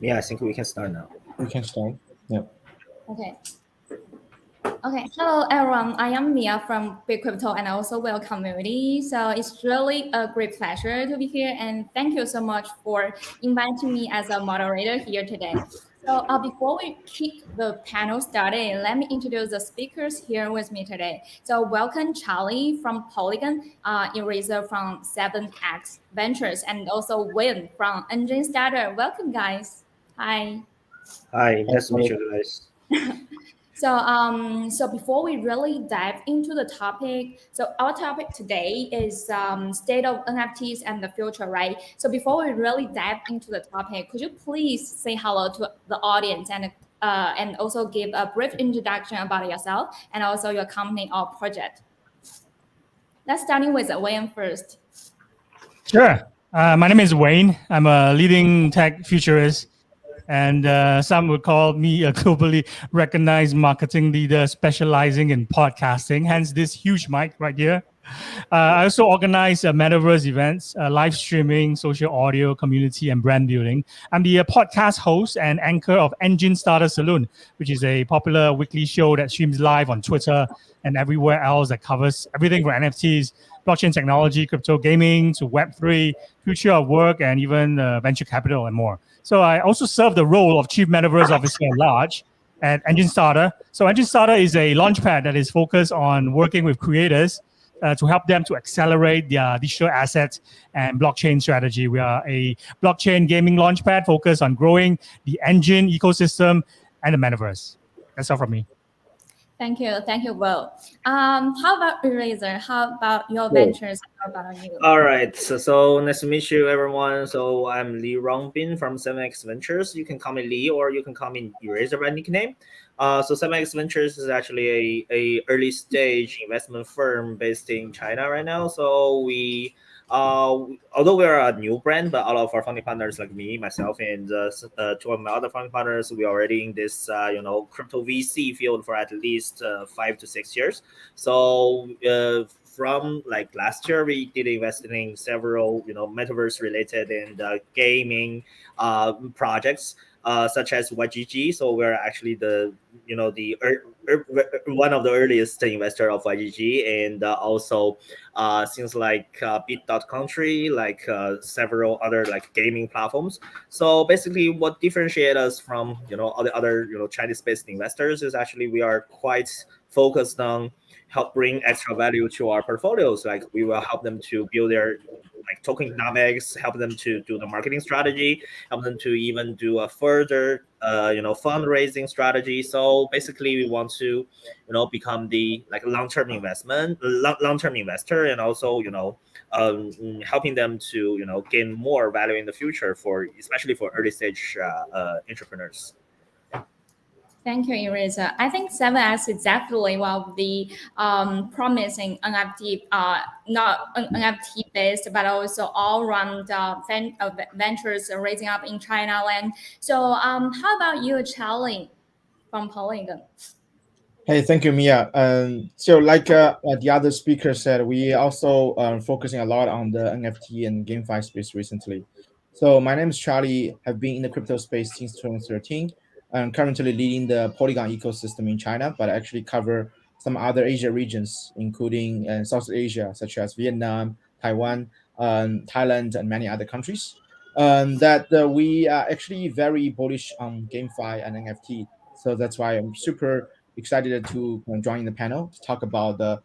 Yeah, I think we can start now. We can start. Yeah. Okay. Okay. Hello, everyone. I am Mia from Beepcrypto and also Well Community. So it's really a great pleasure to be here, and thank you so much for inviting me as a moderator here today. So before we kick the panel started, let me introduce the speakers here with me today. So welcome Charlie from Polygon, Eraser from 7X Ventures, and also Wayne from Enjinstarter. Welcome, guys. Hi. Hi, nice to meet you guys. So before we really dive into the topic, so our topic today is state of NFTs and the future, right? So before we really dive into the topic, could you please say hello to the audience and also give a brief introduction about yourself and also your company or project? Let's starting with Wayne first. Sure. My name is Wayne. I'm a leading tech futurist, and some would call me a globally recognized marketing leader specializing in podcasting, hence this huge mic right here. I also organize Metaverse events, live streaming, social audio, community, and brand building. I'm the podcast host and anchor of Enjinstarter Saloon, which is a popular weekly show that streams live on Twitter and everywhere else that covers everything from NFTs, blockchain technology, crypto gaming, to Web3, future of work, and even venture capital and more. So I also serve the role of Chief Metaverse Officer at large at Enjinstarter. So Enjinstarter is a launchpad that is focused on working with creators to help them to accelerate their digital assets and blockchain strategy. We are a blockchain gaming launchpad focused on growing the engine ecosystem and the metaverse. That's all from me. Thank you, Will. How about Eraser? How about your ventures? How about you? All right, so nice to meet you, everyone. So I'm Rong from 7X Ventures. You can call me Lee, or you can call me Eraser by nickname. So 7X Ventures is actually a early stage investment firm based in China right now. So we although we are a new brand, but all of our founding partners, like me, myself, and two of my other founding partners, we are already in this crypto VC field for at least 5 to 6 years. So from like last year, we did invest in several metaverse related and gaming projects. Such as YGG, so we're actually the one of the earliest investor of YGG, and also things like Bit.country, like several other like gaming platforms. So basically, what differentiates us from all the other Chinese-based investors is actually we are quite focused on help bring extra value to our portfolios. Like we will help them to build their like tokenomics, help them to do the marketing strategy, help them to even do a further fundraising strategy. So basically we want to become the like long-term long-term investor, and also helping them to gain more value in the future, for especially for early stage entrepreneurs. Thank you, Eraser. I think 7X is definitely one of the promising NFT, not NFT based, but also all around ventures raising up in China land. So, how about you, Charlie, from Polygon? Hey, thank you, Mia. So like the other speaker said, we also focusing a lot on the NFT and GameFi space recently. So my name is Charlie. Have been in the crypto space since 2013. I'm currently leading the Polygon ecosystem in China, but I actually cover some other Asia regions, including South Asia, such as Vietnam, Taiwan, Thailand, and many other countries. That we are actually very bullish on GameFi and NFT. So that's why I'm super excited to join the panel to talk about the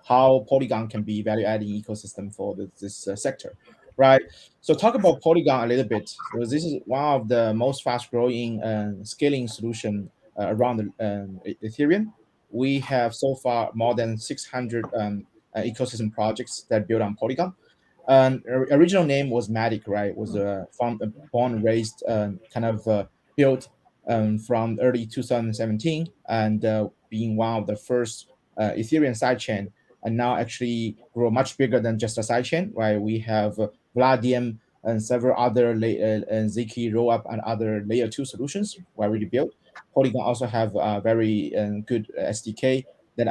how Polygon can be value adding ecosystem for this sector, right? So talk about Polygon a little bit. So this is one of the most fast growing scaling solution around Ethereum. We have so far more than 600 ecosystem projects that build on Polygon. Original name was Matic, right? Was born and raised kind of built from early 2017, and being one of the first Ethereum sidechain, and now actually grow much bigger than just a sidechain, right? We have Vladium and several other Ziki rollup and other layer 2 solutions we already built. Polygon also have a very good SDK that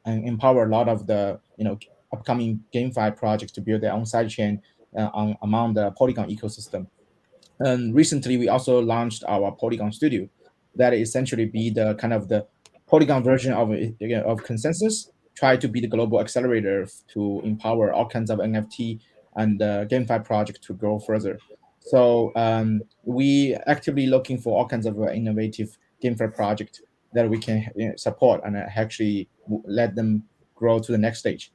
empower a lot of the upcoming GameFi projects to build their own sidechain among the Polygon ecosystem. And recently, we also launched our Polygon Studio, that essentially be the kind of the Polygon version of Consensus. Try to be the global accelerator to empower all kinds of NFT and GameFi project to grow further. So we actively looking for all kinds of innovative GameFi project that we can support and actually let them grow to the next stage.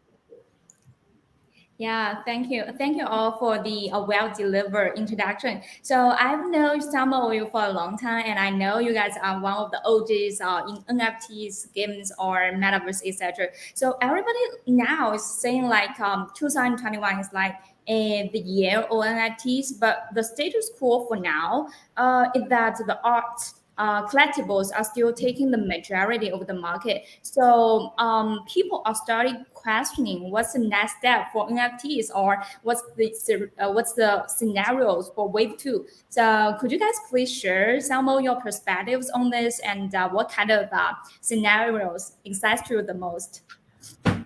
Yeah, thank you. Thank you all for the well-delivered introduction. So I've known some of you for a long time, and I know you guys are one of the OGs in NFTs, games, or Metaverse, etc. So everybody now is saying like 2021 is like the year of NFTs, but the status quo for now is that the art collectibles are still taking the majority of the market. So people are starting questioning what's the next step for NFTs, or what's the scenarios for Wave 2. So could you guys please share some of your perspectives on this, and what kind of scenarios excite you the most? Should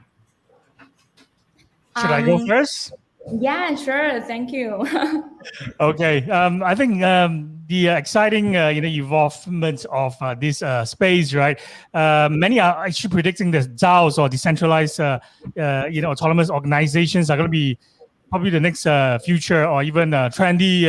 I go first? Yeah, sure. Thank you. Okay. I think the exciting evolvement of this space, right? Many are actually predicting that DAOs, or decentralized autonomous organizations, are going to be probably the next future, or even trendy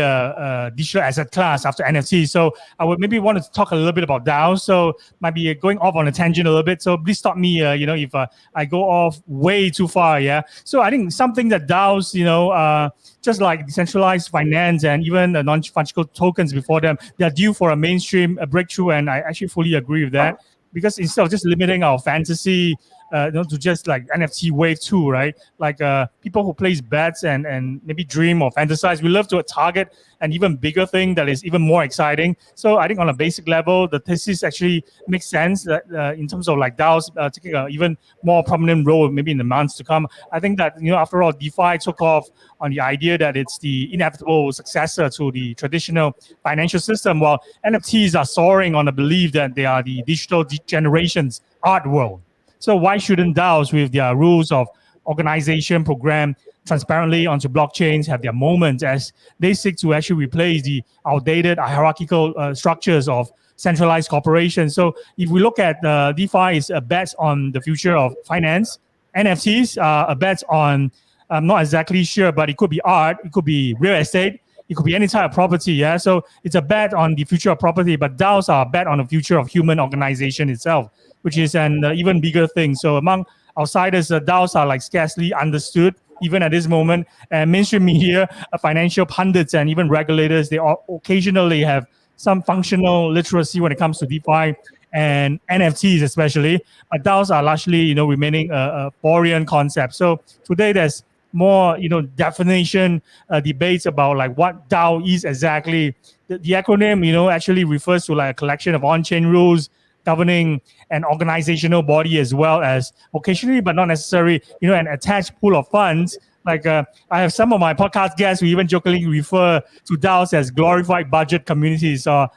digital asset class after NFT. So I would maybe want to talk a little bit about DAOs. So might be going off on a tangent a little bit. So please stop me, if I go off way too far. Yeah. So I think something that DAOs, just like decentralized finance and even non-fungible tokens before them, they're due for a mainstream breakthrough. And I actually fully agree with that. Because instead of just limiting our fantasy to just like NFT wave 2, right? Like people who place bets and maybe dream or fantasize, we love to target an even bigger thing that is even more exciting. So I think on a basic level, the thesis actually makes sense that in terms of like DAOs taking an even more prominent role maybe in the months to come. I think that, after all, DeFi took off on the idea that it's the inevitable successor to the traditional financial system, while NFTs are soaring on the belief that they are the digital generation's art world. So why shouldn't DAOs, with their rules of organization program transparently onto blockchains, have their moments as they seek to actually replace the outdated hierarchical structures of centralized corporations? So if we look at DeFi is a bet on the future of finance, NFTs are a bet on, I'm not exactly sure, but it could be art, it could be real estate, it could be any type of property. Yeah, so it's a bet on the future of property, but DAOs are a bet on the future of human organization itself, which is an even bigger thing. So among outsiders, DAOs are like scarcely understood even at this moment. And mainstream media, financial pundits, and even regulators, they all occasionally have some functional literacy when it comes to DeFi and NFTs especially. But DAOs are largely, remaining a foreign concept. So today there's more, definition debates about like what DAO is exactly. The acronym, actually refers to like a collection of on-chain rules governing an organizational body, as well as occasionally, but not necessarily, an attached pool of funds. Like I have some of my podcast guests who even jokingly refer to DAOs as glorified budget communities or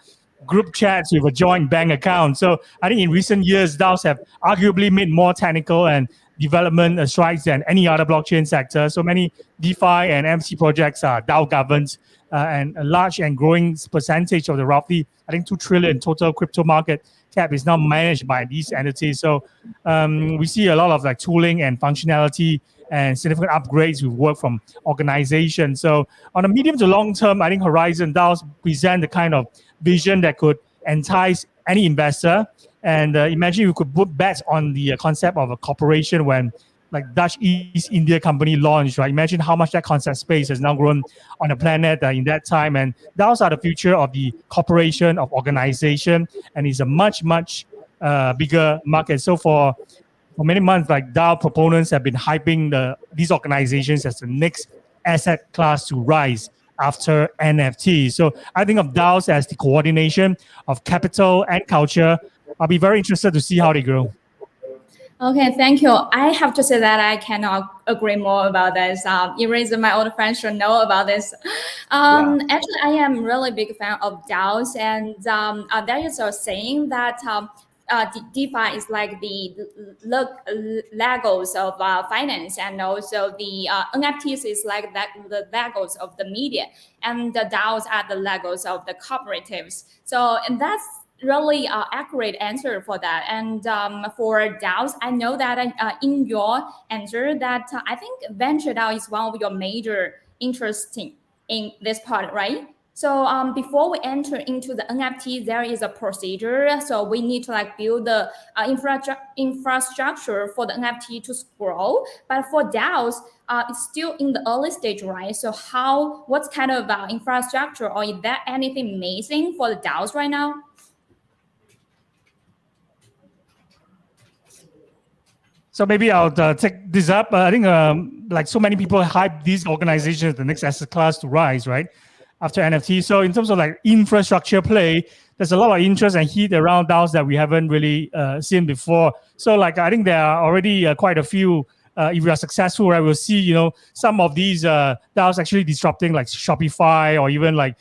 group chats with a joint bank account. So I think in recent years, DAOs have arguably made more technical and development strides than any other blockchain sector. So many DeFi and MC projects are DAO governed, and a large and growing percentage of the roughly, I think, 2 trillion total crypto market cap is now managed by these entities. So we see a lot of like tooling and functionality and significant upgrades with work from organizations. So on a medium to long term, I think Horizon DAOs present the kind of vision that could entice any investor. And imagine you could put bets on the concept of a corporation when like Dutch East India Company launched, right? Imagine how much that concept space has now grown on the planet in that time. And DAOs are the future of the corporation, of organization, and it's a much, much bigger market. So for many months, like DAO proponents have been hyping these organizations as the next asset class to rise after NFT. So I think of DAOs as the coordination of capital and culture. I'll be very interested to see how they grow. Okay, thank you. I have to say that I cannot agree more about this. Even my old friends should know about this. Actually, I am really big fan of DAOs, and there is a saying that DeFi is like the Legos of finance, and also the NFTs is like that the Legos of the media, and the DAOs are the Legos of the cooperatives. So, and that's really accurate answer for that. And for DAOs, I know that in your answer that I think venture DAO is one of your major interesting in this part, right? So before we enter into the NFT, there is a procedure. So we need to like build the infrastructure for the NFT to scroll. But for DAOs, it's still in the early stage, right? So what kind of infrastructure, or is there anything amazing for the DAOs right now? So maybe I'll take this up. I think like so many people hype these organizations, the next asset class to rise, right? After NFT. So in terms of like infrastructure play, there's a lot of interest and heat around DAOs that we haven't really seen before. So like I think there are already quite a few. If we are successful, right, we'll see some of these DAOs actually disrupting like Shopify, or even like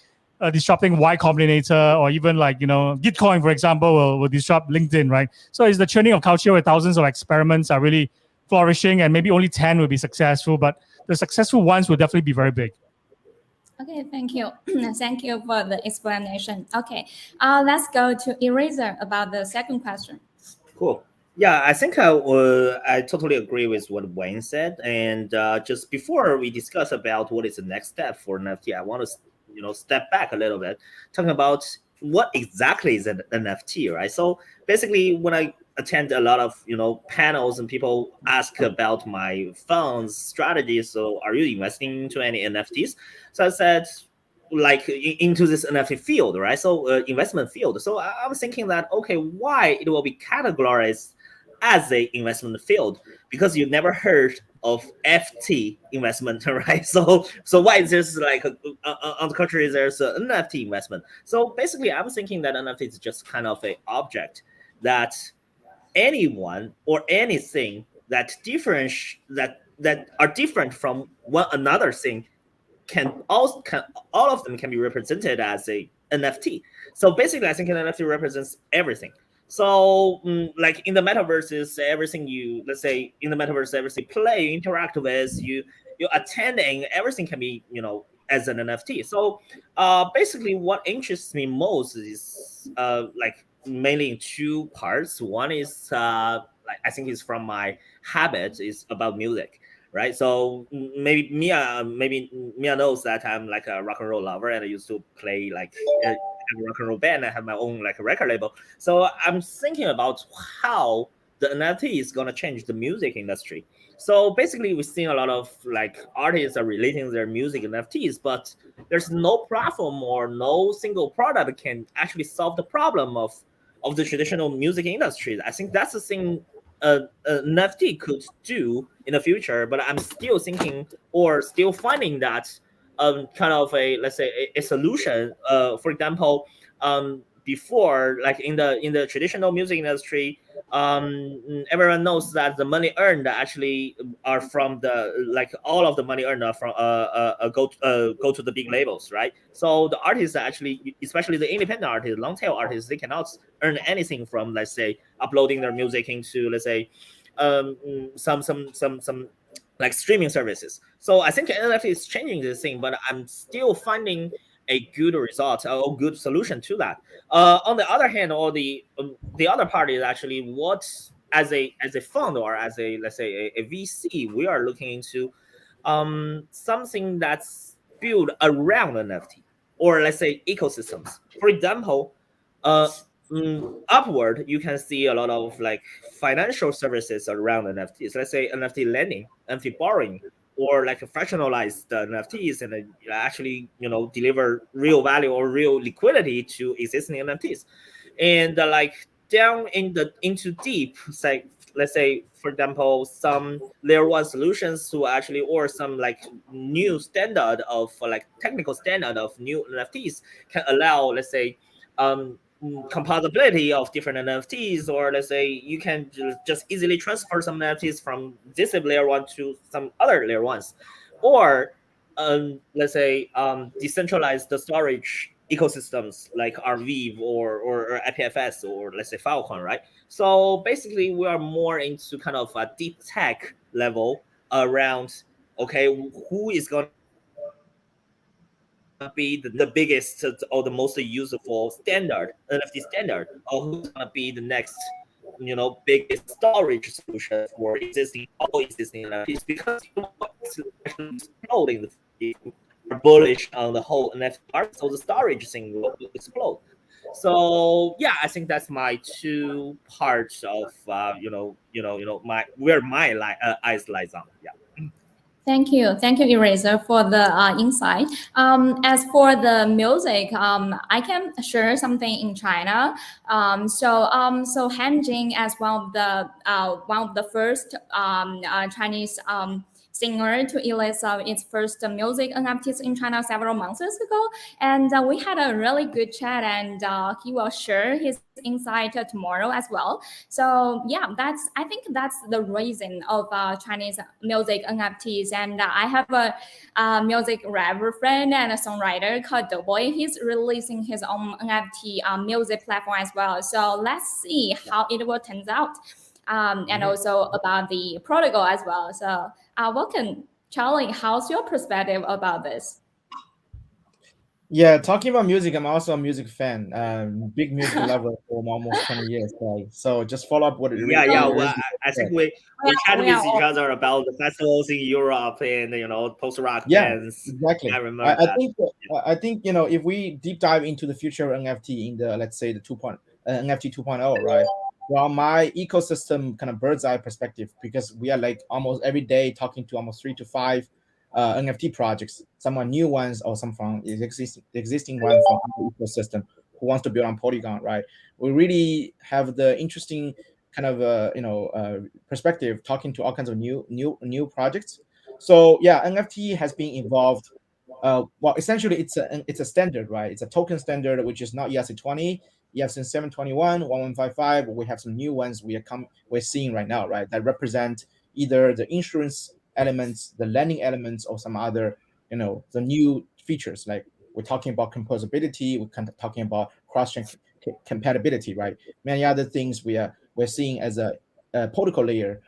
disrupting Y Combinator, or even like Gitcoin, for example, will disrupt LinkedIn, right? So it's the churning of culture where thousands of experiments are really flourishing, and maybe only 10 will be successful, but the successful ones will definitely be very big. Okay, thank you. Thank you for the explanation. Okay, let's go to Eraser about the second question. Cool. Yeah, I think I totally agree with what Wayne said. And just before we discuss about what is the next step for NFT, I want to step back a little bit, talking about what exactly is an NFT, right? So basically, when I attend a lot of panels and people ask about my fund's strategies, so are you investing into any NFTs? So I said, like into this NFT field, right? So investment field. So I'm thinking that, okay, why it will be categorized as a investment field? Because you never heard of FT investment, right? So why is this like on the contrary, there's an NFT investment? So basically, I'm thinking that NFT is just kind of a object that anyone or anything that are different from one another thing all of them can be represented as a NFT. So basically, I think an NFT represents everything. So like in the metaverse, everything let's say in the metaverse, everything play, you interact with, you attending, everything can be as an NFT. So basically, what interests me most is like mainly in two parts. One is like I think it's from my habit, is about music. Right, so maybe Mia knows that I'm like a rock and roll lover, and I used to play like a rock and roll band. I have my own like record label. So I'm thinking about how the NFT is gonna change the music industry. So basically, we've seen a lot of like artists are relating their music NFTs, but there's no platform or no single product that can actually solve the problem of the traditional music industry. I think that's the thing an NFT could do in the future, but I'm still thinking or still finding that kind of let's say a solution. For example, before, like in the traditional music industry, everyone knows that the money earned actually are from the like all of the money earned are from go to the big labels, right? So the artists actually, especially the independent artists, long tail artists, they cannot earn anything from, let's say, uploading their music into, let's say, some like streaming services. So I think NFT is changing this thing, but I'm still finding a good result or good solution to that. On the other hand, or the other part is actually what as a fund or as a, let's say, a VC, we are looking into something that's built around NFT, or let's say ecosystems. For example, upward, you can see a lot of like financial services around NFTs. Let's say NFT lending, NFT borrowing, or like fractionalized NFTs, and actually deliver real value or real liquidity to existing NFTs. And like down into deep, like let's say, for example, some layer one solutions to actually, or some like new standard of like technical standard of new NFTs can allow, let's say, composability of different NFTs, or let's say you can just easily transfer some NFTs from this layer one to some other layer ones, or let's say decentralize the storage ecosystems like Arvive or IPFS or let's say Falcon, right? So basically, we are more into kind of a deep tech level around, okay, who is going to be the biggest or the most useful standard NFT standard, or who's going to be the next, biggest storage solution for all existing NFTs, because it's actually exploding. Are bullish on the whole NFT market, so the storage thing will explode. So yeah, I think that's my two parts of my where my eyes lies on. Yeah. Thank you, Eraser, for the insight. As for the music, I can share something in China. So Hanjin, as one of the first Chinese singer to release its first music NFTs in China several months ago, and we had a really good chat, and he will share his insight tomorrow as well. So yeah, I think that's the reason of Chinese music NFTs. And I have a music rapper friend and a songwriter called Doughboy. He's releasing his own NFT music platform as well. So let's see how it will turn out. And also about the protocol as well. So welcome, Charlie. How's your perspective about this? Yeah, talking about music, I'm also a music fan. Big music lover for almost 20 years. Right? So just follow up what it Yeah, really yeah. what it Well, really I think said. we chat We with are each all other about the festivals in Europe and post rock Yeah, bands. I exactly. remember that. I think if we deep dive into the future of NFT in the, let's say, the NFT 2.0, right? From my ecosystem kind of bird's eye perspective, because we are like almost every day talking to almost 3 to 5 NFT projects, some are new ones or some from existing one from our ecosystem who wants to build on Polygon, right? We really have the interesting kind of perspective talking to all kinds of new projects. So yeah, NFT has been involved. Well, essentially, it's a standard, right? It's a token standard, which is not ERC20, ERC 721, 1155. We have some new ones we're seeing right now, right? That represent either the insurance elements, the lending elements, or some other, the new features. Like we're talking about composability, we're kind of talking about cross-chain compatibility, right? Many other things we're seeing as a protocol layer.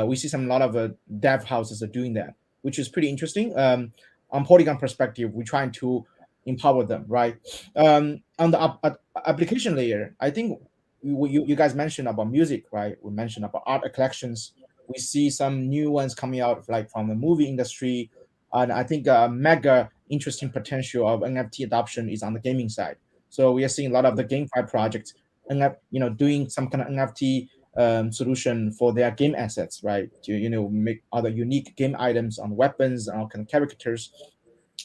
We see some a lot of dev houses are doing that, which is pretty interesting. On Polygon perspective, we're trying to empower them, right? On the application layer, I think you guys mentioned about music, right? We mentioned about art collections. We see some new ones coming out, like from the movie industry, and I think a mega interesting potential of NFT adoption is on the gaming side. So we are seeing a lot of the GameFi projects, doing some kind of NFT solution for their game assets, right? To make other unique game items on weapons and all kind of caricatures.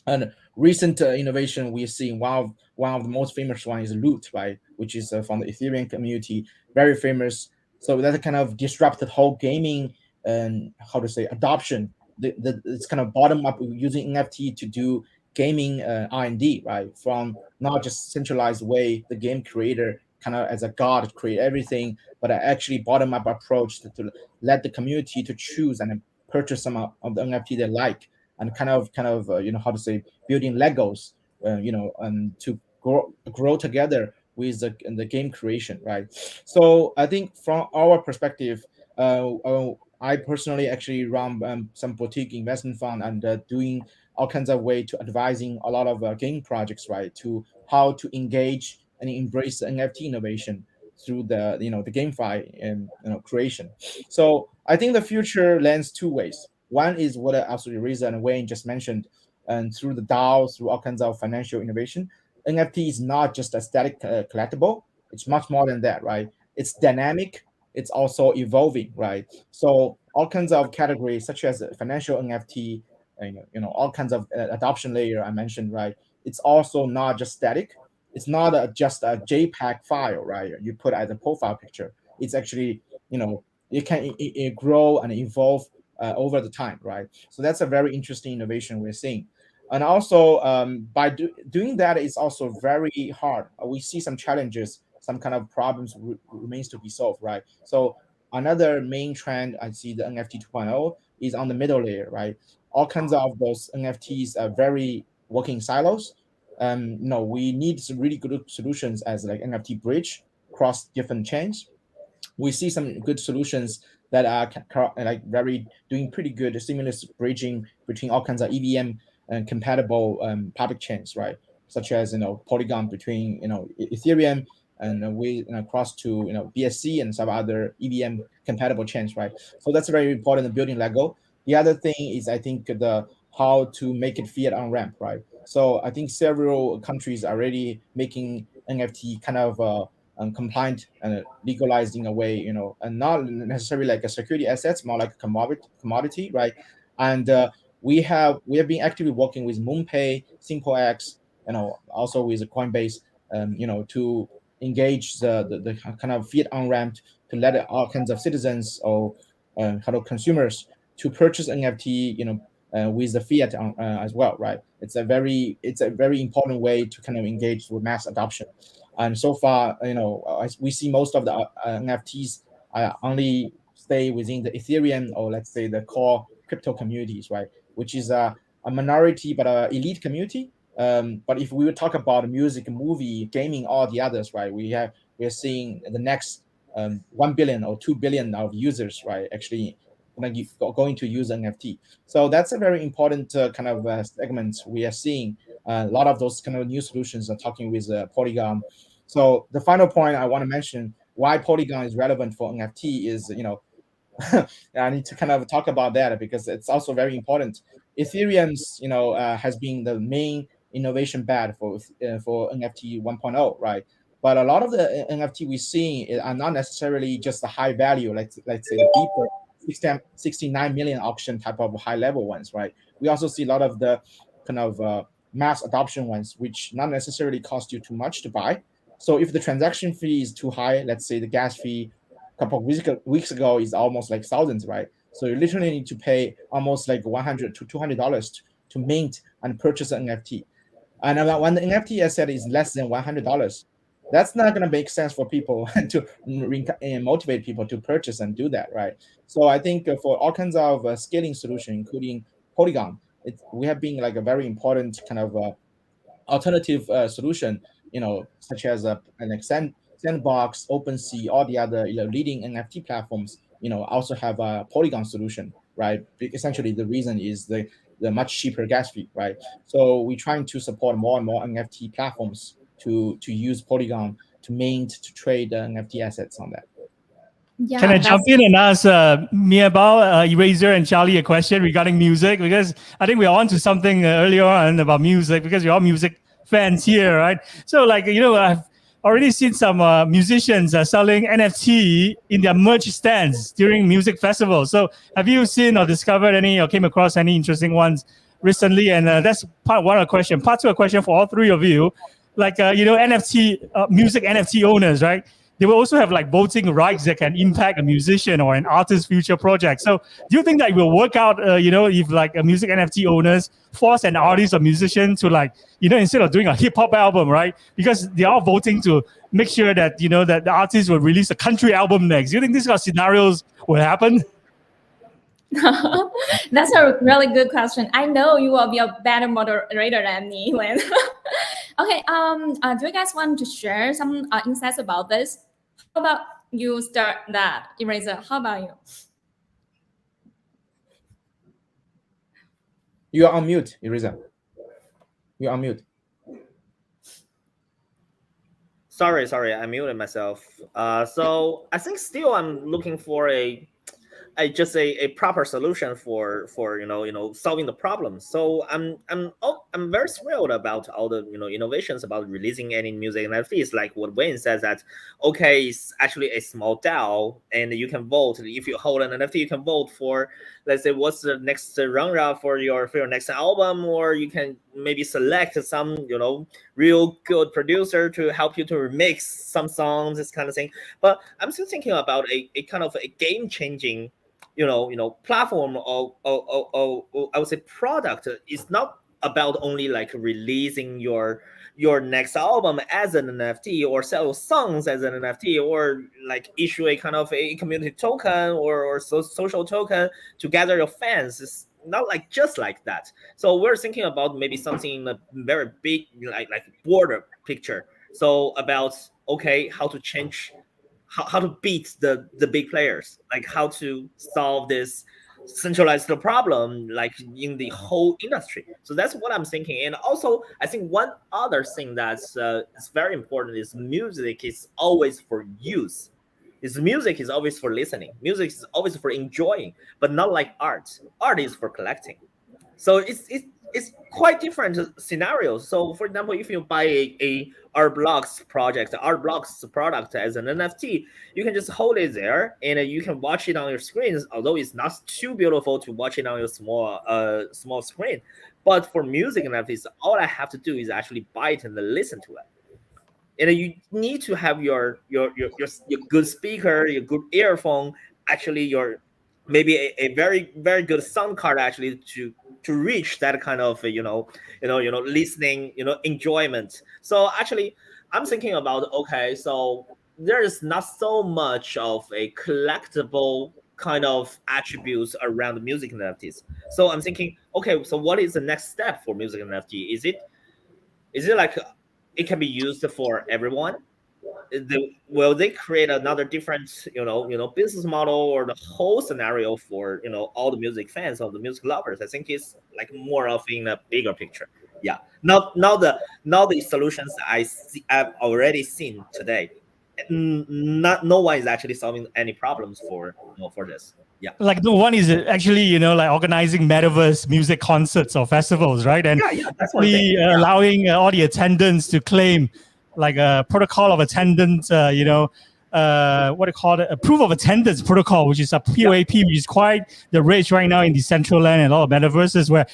And recent innovation we're seeing, one of the most famous one is Loot, right, which is from the Ethereum community, very famous. So that kind of disrupted whole gaming and how to say adoption. It's kind of bottom up using NFT to do gaming R&D, right? From not just centralized way the game creator kind of as a god create everything, but actually bottom up approach to let the community to choose and purchase some of the NFT they like, and kind of how to say building Legos, to grow together with the game creation, right? So I think from our perspective, I personally actually run some boutique investment fund and doing all kinds of way to advising a lot of game projects, right, to how to engage and embrace NFT innovation through the GameFi and creation. So I think the future lends two ways. One is what absolutely Riza and Wayne just mentioned, and through the DAO, through all kinds of financial innovation, NFT is not just a static collectible. It's much more than that, right? It's dynamic. It's also evolving, right? So all kinds of categories, such as financial NFT, and, all kinds of adoption layer I mentioned, right? It's also not just static. It's not just a JPEG file, right? You put as a profile picture. It's actually, it can it grow and evolve over the time, right? So that's a very interesting innovation we're seeing. And also, by doing that is also very hard. We see some challenges, some kind of problems remains to be solved, right? So another main trend I see the NFT 2.0 is on the middle layer, right? All kinds of those NFTs are very working silos. no, we need some really good solutions as like NFT bridge across different chains. We see some good solutions that are like very doing pretty good seamless bridging between all kinds of EVM and compatible public chains, right? Such as Polygon between Ethereum and we cross to BSC and some other EVM compatible chains, right? So that's very important building Lego. The other thing is I think the how to make it fiat on ramp, right? So I think several countries are already making NFT kind of compliant and legalized in a way, and not necessarily like a security assets, more like a commodity, right? And we have been actively working with MoonPay, SimpleX, also with Coinbase, to engage the kind of fiat on ramp to let all kinds of citizens or kind of consumers to purchase NFT, with the fiat on, as well, right? It's a very important way to kind of engage with mass adoption. And so far, we see most of the NFTs only stay within the Ethereum or let's say the core crypto communities, right? Which is a minority but a elite community. But if we would talk about music, movie, gaming, all the others, right? We are seeing the next 1 billion or 2 billion of users, right? Actually going to use NFT. So that's a very important kind of segment we are seeing. A lot of those kind of new solutions are talking with Polygon. So the final point I want to mention why Polygon is relevant for NFT is, I need to kind of talk about that because it's also very important. Ethereum's, has been the main innovation bed for NFT 1.0, right? But a lot of the NFT we're seeing are not necessarily just the high value, let's say the deeper 69 million auction type of high level ones, right? We also see a lot of the kind of mass adoption ones, which not necessarily cost you too much to buy. So if the transaction fee is too high, let's say the gas fee a couple of weeks ago is almost like thousands, right? So you literally need to pay almost like $100 to $200 to mint and purchase an NFT. And when the NFT asset is less than $100, that's not going to make sense for people to motivate people to purchase and do that, right? So I think for all kinds of scaling solution, including Polygon, we have been like a very important kind of alternative solution, such as an Sandbox, OpenSea, all the other leading NFT platforms, also have a Polygon solution, right? Essentially, the reason is the much cheaper gas fee, right? So we're trying to support more and more NFT platforms to use Polygon to mint, to trade NFT assets on that. Yeah, Can I jump in and ask Mia Bao, Eraser, and Charlie a question regarding music? Because I think we're on to something earlier on about music, because we're all music fans here, right? So, I've already seen some musicians selling NFT in their merch stands during music festivals. So, have you seen or discovered any or came across any interesting ones recently? And that's part one of the question. Part two of the question for all three of you. NFT, music NFT owners, right? They will also have like voting rights that can impact a musician or an artist's future project. So do you think that it will work out, if like a music NFT owners force an artist or musician to instead of doing a hip hop album, right? Because they are voting to make sure that, that the artist will release a country album next. Do you think these kind of scenarios will happen? That's a really good question. I know you will be a better moderator than me, Wen. Okay. Do you guys want to share some insights about this? How about you start that, Eraser? How about you? You are on mute, Eraser. You're on mute. Sorry, I muted myself. So I think still I'm looking for a proper solution for solving the problem. So I'm very thrilled about all the innovations about releasing any music NFTs. Like what Wayne says that it's actually a small DAO and you can vote. If you hold an NFT, you can vote for, let's say, what's the next genre for your next album, or you can maybe select some real good producer to help you to remix some songs, this kind of thing. But I'm still thinking about a kind of a game changing platform or I would say product. Is not about only like releasing your next album as an NFT or sell songs as an NFT or like issue a kind of a community token or social token to gather your fans. like just like that. So we're thinking about maybe something in a very big, like border picture. So about, okay, how to change, how to beat the big players, like how to solve this centralized problem like in the whole industry. So that's what I'm thinking. And also I think one other thing that's is very important is music is always for use. Is music is always for listening, music is always for enjoying, but not like art. Art is for collecting. So it's quite different scenarios. So for example, if you buy a art blocks project, art blocks product as an NFT, you can just hold it there and you can watch it on your screens, although it's not too beautiful to watch it on your small screen. But for music NFTs, all I have to do is actually buy it and listen to it. And you need to have your good speaker, your good earphone, actually your maybe a very good sound card actually to reach that kind of listening enjoyment. So actually I'm thinking about, okay, so there is not so much of a collectible kind of attributes around music NFTs. So I'm thinking, okay, so what is the next step for music NFT? Is it like it can be used for everyone? Will they create another different business model or the whole scenario for all the music fans or the music lovers? I think it's like more of in a bigger picture. Yeah. Now the solutions I've already seen today. No one is actually solving any problems for this. Yeah. Like the one is actually, like organizing Metaverse music concerts or festivals, right? And Yeah, that's one thing. actually allowing all the attendants to claim like a protocol of attendance, what do you call it? A proof of attendance protocol, which is a POAP, which is quite the rage right now in the central land and all of metaverses, where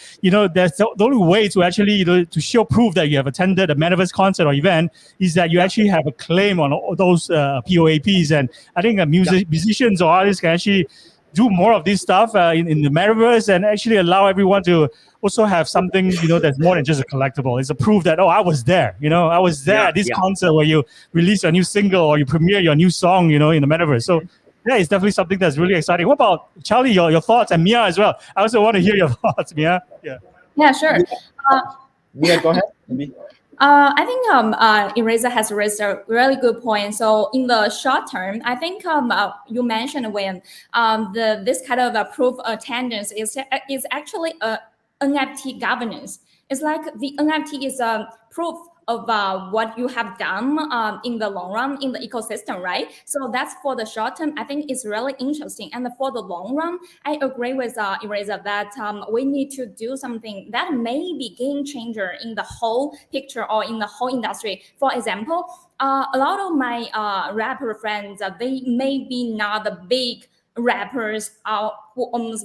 that's the only way to actually to show proof that you have attended a metaverse concert or event is that you actually have a claim on all those POAPs. And I think musicians or artists can actually do more of this stuff in the metaverse and actually allow everyone to also have something that's more than just a collectible. It's a proof that I was there. I was there at this concert where you release a new single or you premiere your new song. In the metaverse. So yeah, it's definitely something that's really exciting. What about Charlie? Your thoughts, and Mia as well. I also want to hear your thoughts, Mia. Yeah, sure. Mia, go ahead. Maybe. I think Eraser has raised a really good point. So in the short term, I think you mentioned when this kind of proof attendance is actually a NFT governance. It's like the NFT is a proof of what you have done in the long run in the ecosystem, right? So that's for the short term. I think it's really interesting. And for the long run, I agree with Eraser that we need to do something that may be game changer in the whole picture or in the whole industry. For example, a lot of my rapper friends, they may be not the big rappers who owns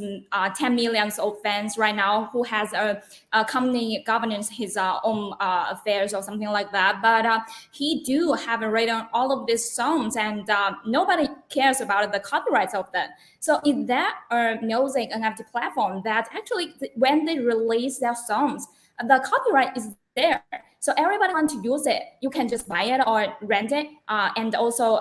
10 million of fans right now, who has a company governance his own affairs or something like that. But he do have written all of these songs, and nobody cares about the copyrights of that. So is that a music NFT platform that actually, when they release their songs, the copyright is there. So everybody want to use it. You can just buy it or rent it, and also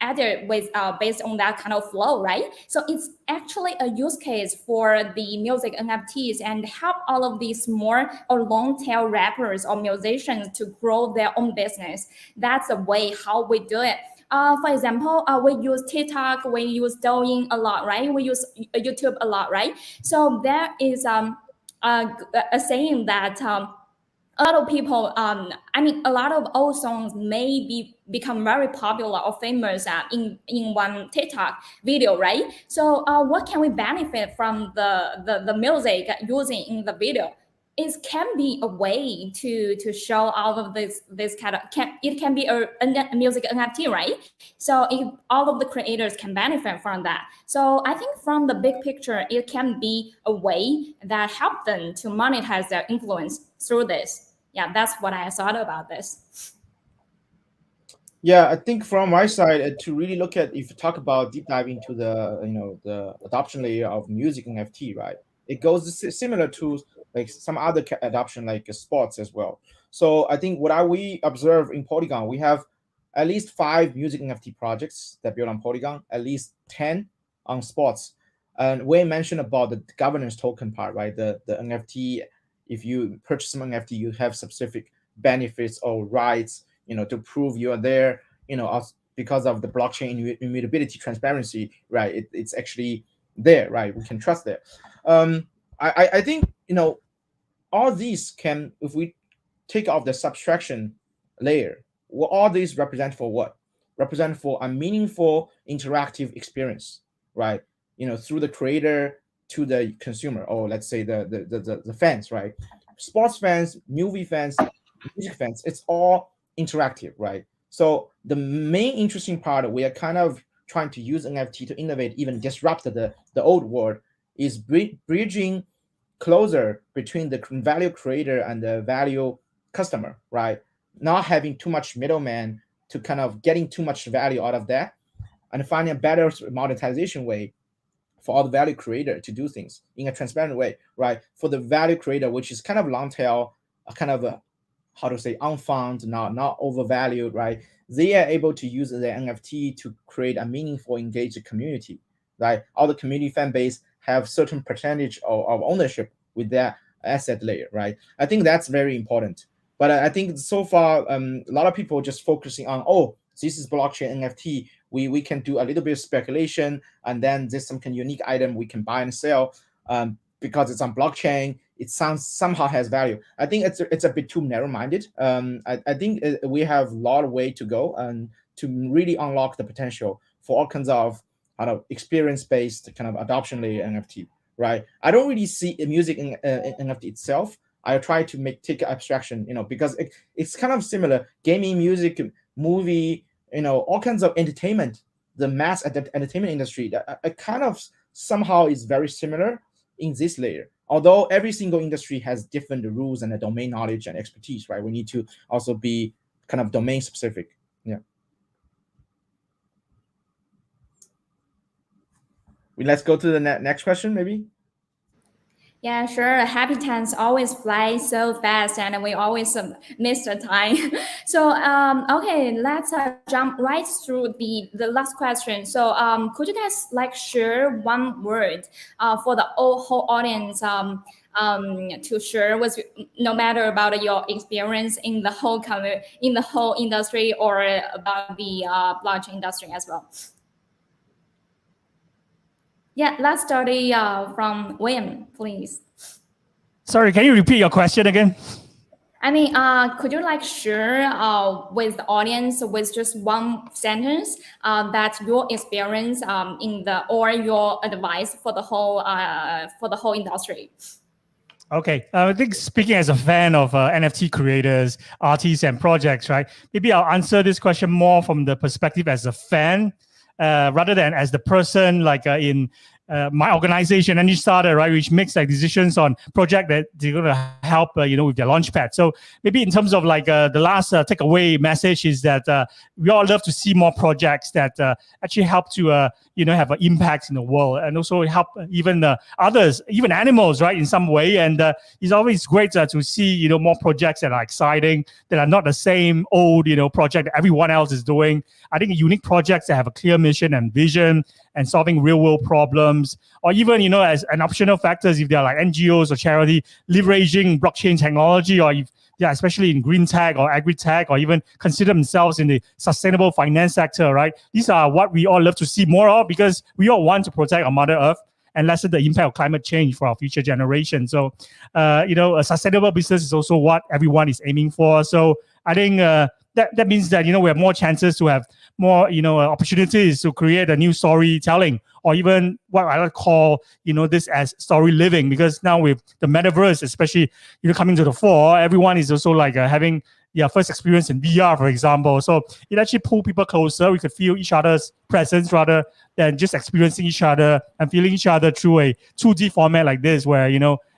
edit with based on that kind of flow, right? So it's actually a use case for the music NFTs and help all of these more or long tail rappers or musicians to grow their own business. That's the way how we do it. For example, we use TikTok, we use Douyin a lot, right? We use YouTube a lot, right? So there is a saying that a lot of people, a lot of old songs may become very popular or famous in one TikTok video, right? So what can we benefit from the music using in the video? It can be a way to show all of this kind of it can be a music NFT, right? So all of the creators can benefit from that. So I think from the big picture, it can be a way that help them to monetize their influence through this. Yeah, that's what I thought about this. Yeah, I think from my side to really look at, if you talk about deep dive into the the adoption layer of music NFT, right? It goes similar to like some other adoption like sports as well. So I think we observe in Polygon, we have at least 5 music NFT projects that build on Polygon, at least 10 on sports. And Wayne mentioned about the governance token part, right? The NFT, if you purchase some NFT, you have specific benefits or rights, to prove you are there, because of the blockchain immutability transparency, right? It's actually there, right? We can trust there. I think, all these can, if we take off the subtraction layer, what all these represent for what? Represent for a meaningful interactive experience, right? Through the creator to the consumer, or let's say the fans, right? Sports fans, movie fans, music fans, it's all interactive, right? So the main interesting part, we are kind of trying to use NFT to innovate, even disrupt the old world, is bridging closer between the value creator and the value customer, right? Not having too much middleman to kind of getting too much value out of that, and finding a better monetization way for all the value creator to do things in a transparent way, right? For the value creator, which is kind of long tail, kind of a, how to say, unfound, not overvalued, right? They are able to use the NFT to create a meaningful, engaged community, right? All the community fan base have certain percentage of ownership with that asset layer, right? I think that's very important. But I think so far, a lot of people just focusing on, oh, this is blockchain NFT. We can do a little bit of speculation, and then there's some kind of unique item we can buy and sell because it's on blockchain. It somehow has value. I think it's a bit too narrow-minded. I think we have a lot of way to go and to really unlock the potential for all kinds of experience-based kind of adoption layer NFT, right? I don't really see music in NFT itself. I try to take abstraction, because it's kind of similar. Gaming, music, movie, all kinds of entertainment, the mass entertainment industry, that kind of somehow is very similar in this layer. Although every single industry has different rules and a domain knowledge and expertise, right? We need to also be kind of domain specific. Yeah. Let's go to the next question, maybe. Yeah, sure. Happy times always fly so fast, and we always miss the time. So, okay, let's jump right through the last question. So, could you guys share one word for the whole audience to share with, no matter about your experience in the whole in the whole industry, or about the blockchain industry as well? Yeah, let's start from William, please. Sorry, can you repeat your question again? I mean, could you share with the audience with just one sentence that your experience or your advice for the whole industry? Okay, I think speaking as a fan of NFT creators, artists, and projects, right? Maybe I'll answer this question more from the perspective as a fan, rather than as the person in my organization, Enjinstarter, right, which makes decisions on project that they're going to help, with their launchpad. So maybe in terms of the last takeaway message is that we all love to see more projects that actually help to, have an impact in the world, and also help even others, even animals, right, in some way. And it's always great to see, more projects that are exciting, that are not the same old, project that everyone else is doing. I think unique projects that have a clear mission and vision and solving real world problems, or even, as an optional factors, if they're NGOs or charity, leveraging blockchain technology, or if especially in green tech or agri-tech, or even consider themselves in the sustainable finance sector, right? These are what we all love to see more of, because we all want to protect our Mother Earth and lessen the impact of climate change for our future generations. So, a sustainable business is also what everyone is aiming for. So I think that means that, we have more chances to have more, opportunities to create a new storytelling, or even what I would call, this as story living, because now with the metaverse, especially, coming to the fore, everyone is also having their first experience in VR, for example. So it actually pulled people closer. We could feel each other's presence rather than just experiencing each other and feeling each other through a 2D format like this, where,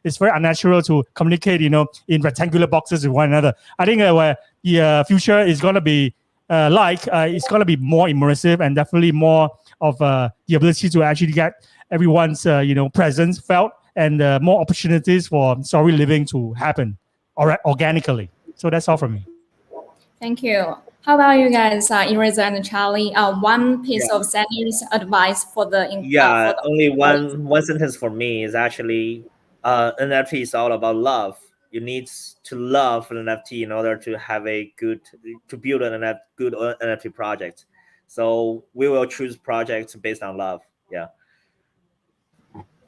it's very unnatural to communicate, in rectangular boxes with one another. I think where the future is going to be it's going to be more immersive, and definitely more of the ability to actually get everyone's presence felt, and more opportunities for story living to happen organically. So that's all from me. Thank you. How about you guys, Eraser and Charlie? One piece Yeah. of sentence advice for the Yeah, only audience. one sentence for me is actually NFT is all about love. You need to love an NFT in order to have a good to build an good NFT project. So we will choose projects based on love. Yeah.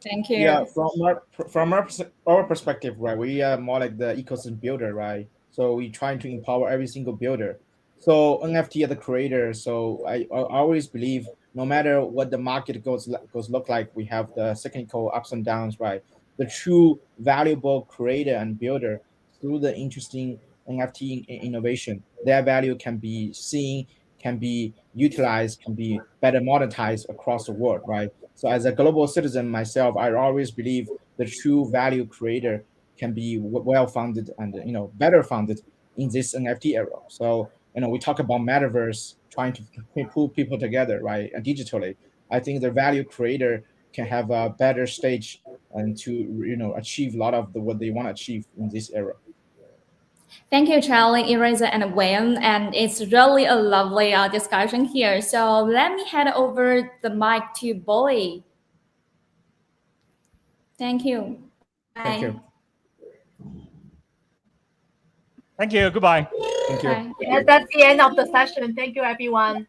Thank you. Yeah, our perspective, right? We are more like the ecosystem builder, right? So we trying to empower every single builder. So NFT as the creator. So I always believe no matter what the market goes look like, we have the cyclical ups and downs, right? The true valuable creator and builder through the interesting NFT innovation, their value can be seen, can be utilized, can be better monetized across the world, right? So as a global citizen myself, I always believe the true value creator can be well funded and better funded in this NFT era. So we talk about metaverse trying to pull people together, right, and digitally. I think the value creator can have a better stage and to achieve a lot of what they want to achieve in this era. Thank you, Charlie, Eraser, and Wayne. And it's really a lovely discussion here. So let me hand over the mic to Boy. Thank you. Bye. Thank you. Thank you. Goodbye. Thank you. Bye. Yes, that's the end of the session. Thank you, everyone.